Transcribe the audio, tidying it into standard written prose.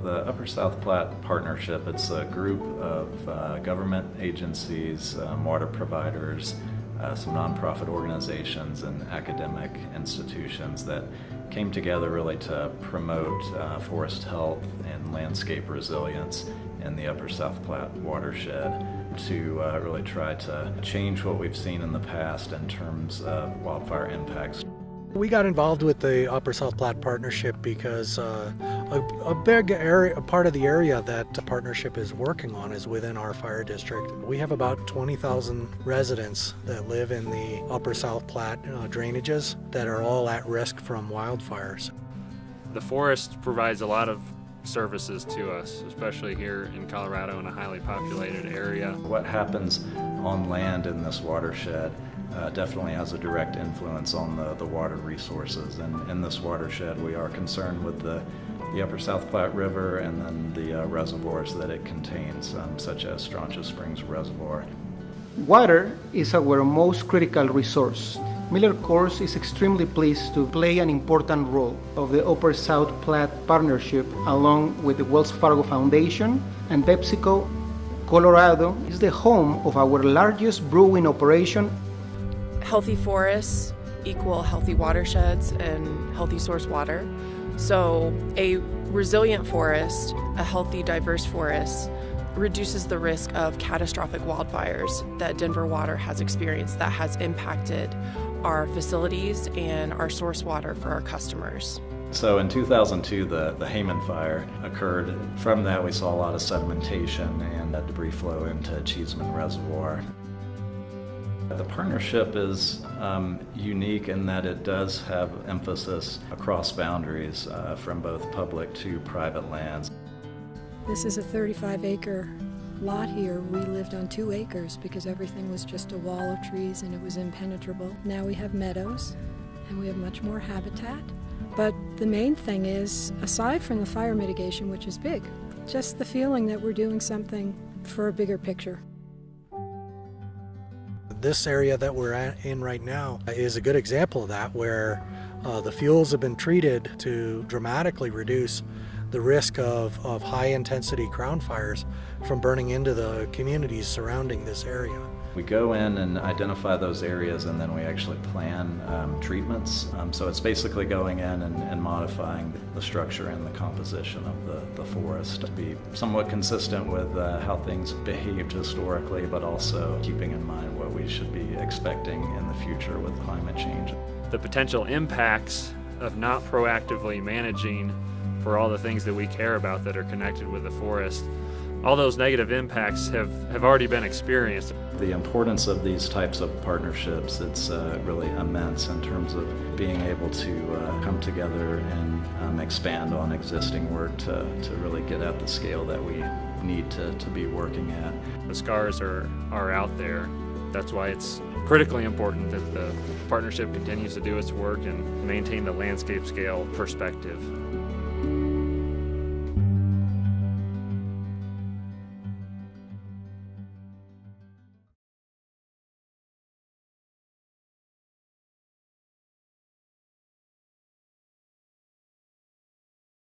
The Upper South Platte Partnership, it's a group of government agencies, water providers, some nonprofit organizations and academic institutions that came together really to promote forest health and landscape resilience in the Upper South Platte watershed, to really try to change what we've seen in the past in terms of wildfire impacts. We got involved with the Upper South Platte Partnership because a big area, a part of the area that the partnership is working on is within our fire district. We have about 20,000 residents that live in the Upper South Platte drainages that are all at risk from wildfires. The forest provides a lot of services to us, especially here in Colorado in a highly populated area. What happens on land in this watershed definitely has a direct influence on the water resources. And in this watershed, we are concerned with the Upper South Platte River and then the reservoirs that it contains, such as Strontia Springs Reservoir. Water is our most critical resource. Miller Coors is extremely pleased to play an important role of the Upper South Platte Partnership along with the Wells Fargo Foundation and PepsiCo. Colorado is the home of our largest brewing operation. Healthy forests equal healthy watersheds and healthy source water. So a resilient forest, a healthy, diverse forest, reduces the risk of catastrophic wildfires that Denver Water has experienced that has impacted our facilities and our source water for our customers. So in 2002, the Hayman fire occurred. From that, we saw a lot of sedimentation and debris flow into Cheeseman Reservoir. The partnership is unique in that it does have emphasis across boundaries from both public to private lands. This is a 35-acre lot here. We lived on 2 acres because everything was just a wall of trees and it was impenetrable. Now we have meadows and we have much more habitat. But the main thing is, aside from the fire mitigation, which is big, just the feeling that we're doing something for a bigger picture. This area that we're in right now is a good example of that, where the fuels have been treated to dramatically reduce the risk of high-intensity ground fires from burning into the communities surrounding this area. We go in and identify those areas, and then we actually plan treatments. So it's basically going in and modifying the structure and the composition of the forest to be somewhat consistent with how things behaved historically, but also keeping in mind what we should be expecting in the future with climate change. The potential impacts of not proactively managing for all the things that we care about that are connected with the forest, all those negative impacts have already been experienced. The importance of these types of partnerships, it's really immense in terms of being able to come together and expand on existing work to really get at the scale that we need to be working at. The scars are out there. That's why it's critically important that the partnership continues to do its work and maintain the landscape scale perspective.